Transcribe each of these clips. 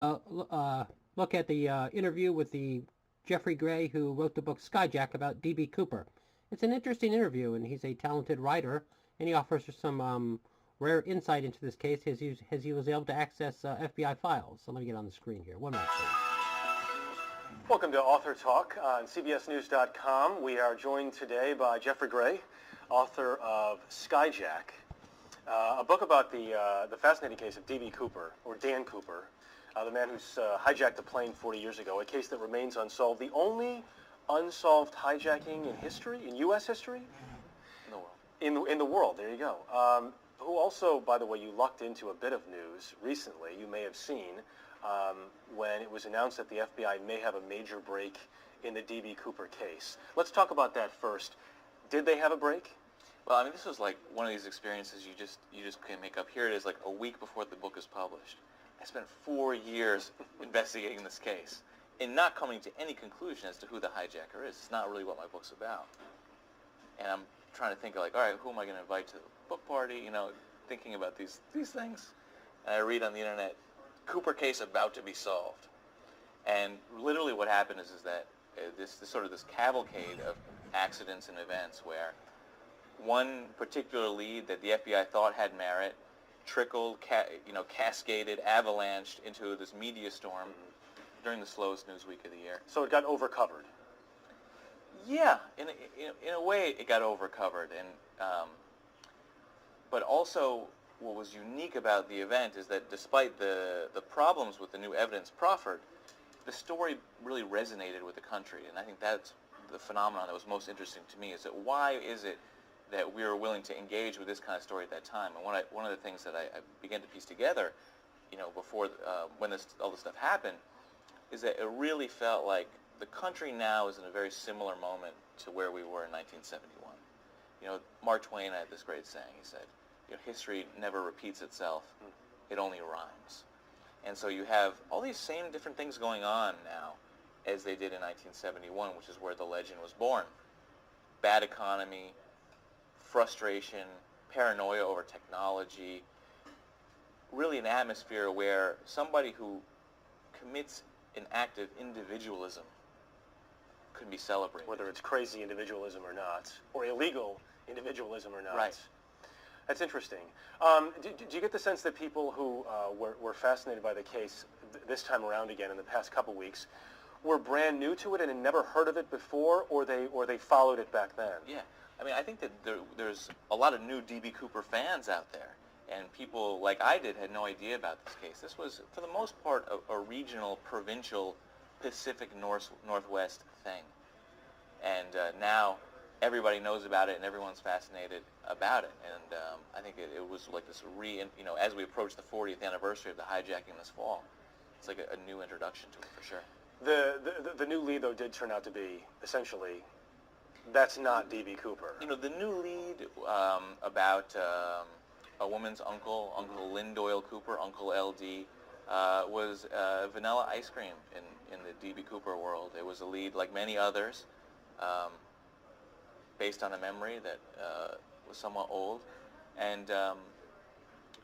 Look at the interview with the Jeffrey Gray who wrote the book Skyjack about D.B. Cooper. It's an interesting interview, and he's a talented writer, and he offers some rare insight into this case as he was able to access FBI files. So let me get on the screen here. One minute, please. Welcome to Author Talk on CBSNews.com. We are joined today by Jeffrey Gray, author of Skyjack, a book about the fascinating case of D.B. Cooper, or Dan Cooper, the man who's hijacked a plane 40 years ago, a case that remains unsolved, the only unsolved hijacking in history, in U.S. history? In the world. In the world, there you go. Who also, by the way, you lucked into a bit of news recently, you may have seen, when it was announced that the FBI may have a major break in the D.B. Cooper case. Let's talk about that first. Did they have a break? Well, I mean, this was like one of these experiences you just can't make up. Here it is, like a week before the book is published. I spent 4 years investigating this case and not coming to any conclusion as to who the hijacker is. It's not really what my book's about. And I'm trying to think, like, all right, who am I going to invite to the book party? You know, thinking about these things. And I read on the internet, Cooper case about to be solved. And literally what happened is that this sort of this cavalcade of accidents and events where one particular lead that the FBI thought had merit trickled, cascaded, avalanched into this media storm during the slowest news week of the year. So it got overcovered. Yeah, in a way it got overcovered, and but also what was unique about the event is that despite the problems with the new evidence proffered, the story really resonated with the country, and I think that's the phenomenon that was most interesting to me. Is that why is it that we were willing to engage with this kind of story at that time? And one of the things that I began to piece together, before when all this stuff happened, is that it really felt like the country now is in a very similar moment to where we were in 1971. Mark Twain had this great saying. He said, history never repeats itself, it only rhymes. And so you have all these same different things going on now as they did in 1971, which is where the legend was born. Bad economy, frustration, paranoia over technology, really an atmosphere where somebody who commits an act of individualism could be celebrated. Whether it's crazy individualism or not, or illegal individualism or not. Right. That's interesting. Do you get the sense that people who were fascinated by the case this time around again in the past couple weeks were brand new to it and had never heard of it before, or they followed it back then? Yeah. I mean, I think that there's a lot of new D.B. Cooper fans out there, and people like I did had no idea about this case. This was, for the most part, a regional, provincial, Pacific Northwest thing. And now everybody knows about it and everyone's fascinated about it. And I think it was like this as we approach the 40th anniversary of the hijacking this fall, it's like a new introduction to it for sure. The new lead, though, did turn out to be, essentially, that's not D.B. Cooper. The new lead about a woman's uncle, Uncle Lynn Doyle Cooper, Uncle L.D., was Vanilla Ice Cream in the D.B. Cooper world. It was a lead, like many others, based on a memory that was somewhat old, and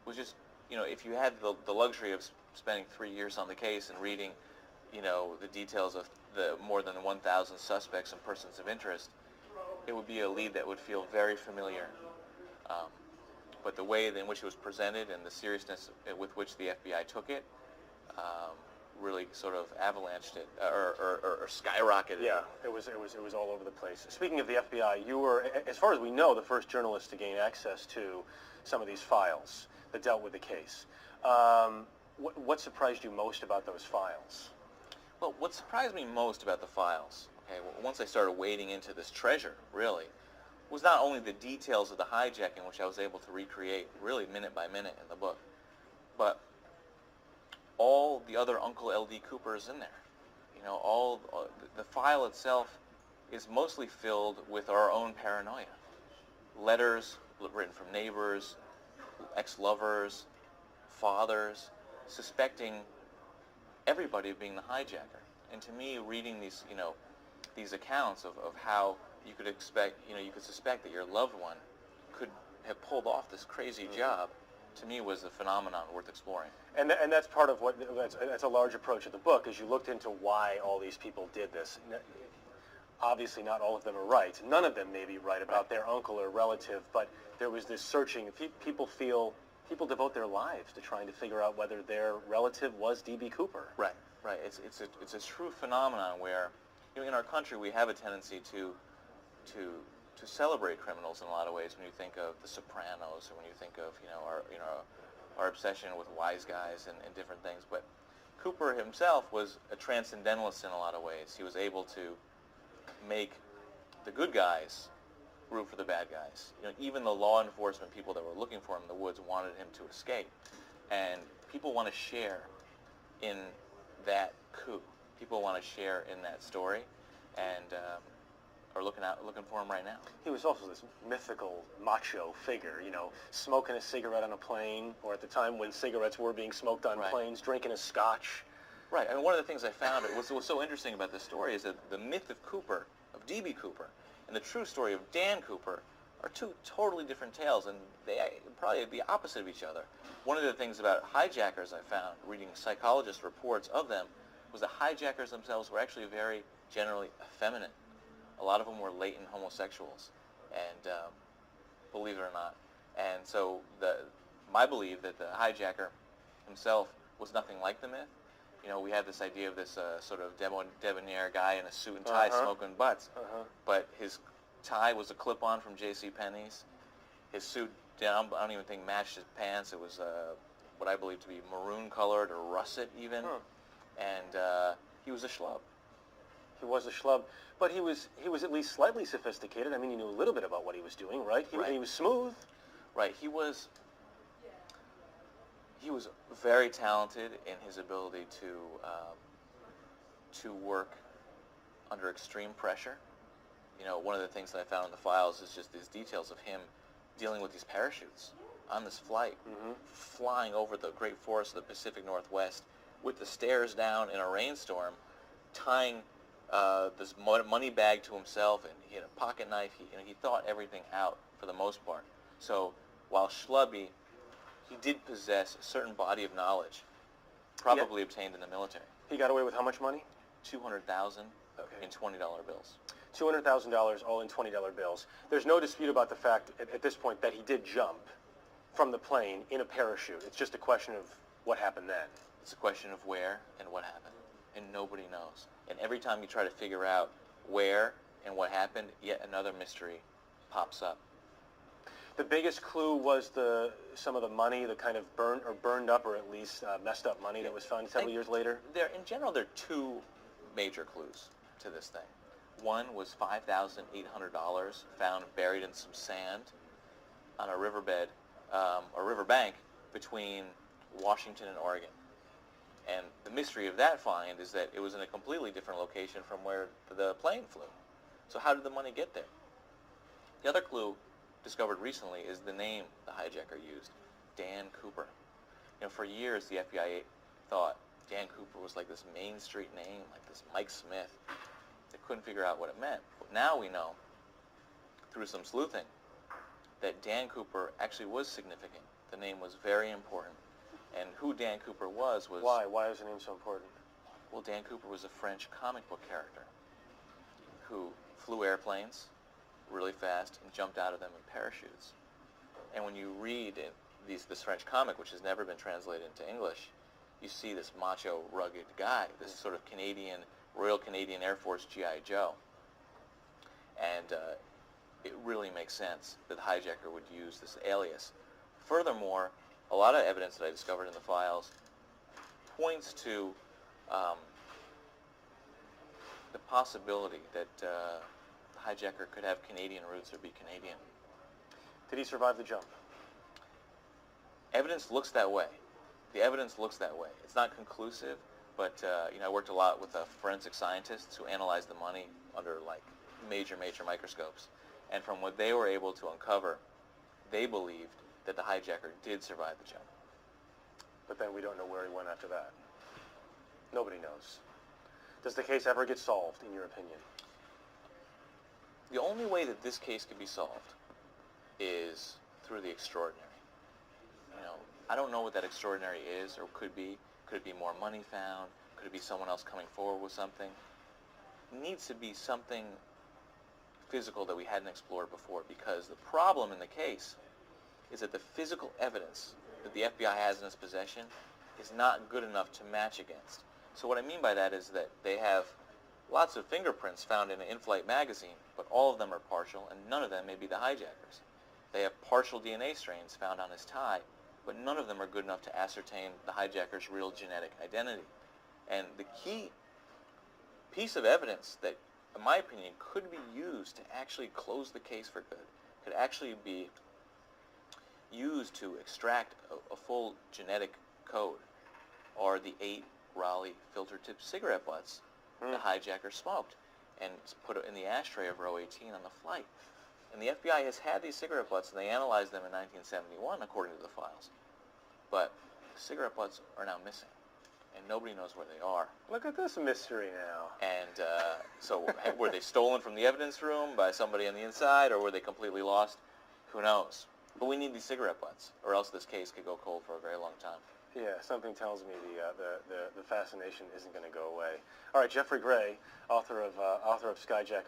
was just, if you had the luxury of spending 3 years on the case and reading, the details of the more than 1,000 suspects and persons of interest, it would be a lead that would feel very familiar. But the way in which it was presented and the seriousness with which the FBI took it really sort of avalanched it or skyrocketed. Yeah, it was all over the place. Speaking of the FBI, you were, as far as we know, the first journalist to gain access to some of these files that dealt with the case. What surprised you most about those files? Well, what surprised me most about the files, once I started wading into this treasure, really, was not only the details of the hijacking, which I was able to recreate really minute by minute in the book, but all the other Uncle L.D. Coopers in there. All the file itself is mostly filled with our own paranoia. Letters written from neighbors, ex-lovers, fathers, suspecting everybody of being the hijacker. And to me, reading these accounts of how you could suspect that your loved one could have pulled off this crazy job, to me, was a phenomenon worth exploring. And that's part of what, that's a large approach of the book, is you looked into why all these people did this. Obviously not all of them are right. None of them may be right about their uncle or relative, but there was this searching. People devote their lives to trying to figure out whether their relative was D.B. Cooper. Right, right. It's a true phenomenon where, in our country, we have a tendency to celebrate criminals in a lot of ways. When you think of The Sopranos, or when you think of our obsession with wise guys and different things. But Cooper himself was a transcendentalist in a lot of ways. He was able to make the good guys root for the bad guys. Even the law enforcement people that were looking for him in the woods wanted him to escape. And people want to share in that coup. People want to share in that story, and are looking for him right now. He was also this mythical macho figure, smoking a cigarette on a plane, or at the time when cigarettes were being smoked on planes, drinking a scotch. Right. I mean, one of the things I found, what was so interesting about this story is that the myth of Cooper, of D.B. Cooper, and the true story of Dan Cooper are two totally different tales, and they probably the opposite of each other. One of the things about hijackers I found, reading psychologist reports of them, was the hijackers themselves were actually very generally effeminate. A lot of them were latent homosexuals, and believe it or not. And so my belief that the hijacker himself was nothing like the myth. We had this idea of this sort of debonair guy in a suit and tie smoking butts, but his tie was a clip-on from J.C. Penney's. His suit, I don't even think matched his pants. It was what I believe to be maroon-colored or russet even, and he was a schlub. He was a schlub, but he was at least slightly sophisticated. I mean, he knew a little bit about what he was doing, right? He was smooth. Right. He was very talented in his ability to work under extreme pressure. One of the things that I found in the files is just these details of him dealing with these parachutes on this flight, flying over the great forests of the Pacific Northwest with the stairs down in a rainstorm, tying this money bag to himself, and he had a pocket knife. He thought everything out for the most part. So while schlubby, he did possess a certain body of knowledge, probably obtained in the military. He got away with how much money? $200,000 in $20 bills. $200,000 all in $20 bills. There's no dispute about the fact at this point that he did jump from the plane in a parachute. It's just a question of what happened then. It's a question of where and what happened, and nobody knows. And every time you try to figure out where and what happened, yet another mystery pops up. The biggest clue was some of the money, the kind of burned up or at least messed up money that was found several years later. In general, there are two major clues to this thing. One was $5,800 found buried in some sand on a riverbed, or riverbank between Washington and Oregon. And the mystery of that find is that it was in a completely different location from where the plane flew. So how did the money get there? The other clue discovered recently is the name the hijacker used, Dan Cooper. For years the FBI thought Dan Cooper was like this Main Street name, like this Mike Smith. They couldn't figure out what it meant. But now we know, through some sleuthing, that Dan Cooper actually was significant. The name was very important. And who Dan Cooper was... Why? Why is the name so important? Well, Dan Cooper was a French comic book character who flew airplanes really fast and jumped out of them in parachutes. And when you read this French comic, which has never been translated into English, you see this macho, rugged guy, this sort of Canadian, Royal Canadian Air Force G.I. Joe. And it really makes sense that the hijacker would use this alias. Furthermore, a lot of evidence that I discovered in the files points to the possibility that the hijacker could have Canadian roots or be Canadian. Did he survive the jump? Evidence looks that way. The evidence looks that way. It's not conclusive, but I worked a lot with forensic scientists who analyzed the money under major microscopes, and from what they were able to uncover, they believed that the hijacker did survive the jump. But then we don't know where he went after that. Nobody knows. Does the case ever get solved, in your opinion? The only way that this case could be solved is through the extraordinary. I don't know what that extraordinary is or could be. Could it be more money found? Could it be someone else coming forward with something? It needs to be something physical that we hadn't explored before, because the problem in the case is that the physical evidence that the FBI has in its possession is not good enough to match against. So what I mean by that is that they have lots of fingerprints found in an in-flight magazine, but all of them are partial, and none of them may be the hijackers. They have partial DNA strains found on his tie, but none of them are good enough to ascertain the hijacker's real genetic identity. And the key piece of evidence that, in my opinion, could be used to actually close the case for good, could actually be used to extract a full genetic code, are the 8 Raleigh filter-tip cigarette butts the hijacker smoked and put it in the ashtray of row 18 on the flight. And the FBI has had these cigarette butts, and they analyzed them in 1971, according to the files. But the cigarette butts are now missing, and nobody knows where they are. Look at this mystery now. And so were they stolen from the evidence room by somebody on the inside, or were they completely lost? Who knows? But we need these cigarette butts, or else this case could go cold for a very long time. Yeah, something tells me the fascination isn't going to go away. All right, Jeffrey Gray, author of Skyjack.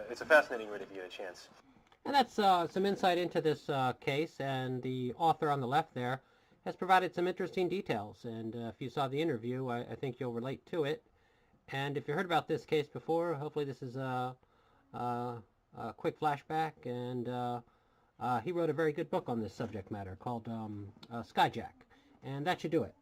It's a fascinating read if you get a chance. And that's some insight into this case, and the author on the left there has provided some interesting details. And if you saw the interview, I think you'll relate to it. And if you heard about this case before, hopefully this is a quick flashback. And he wrote a very good book on this subject matter called Skyjack. And that should do it.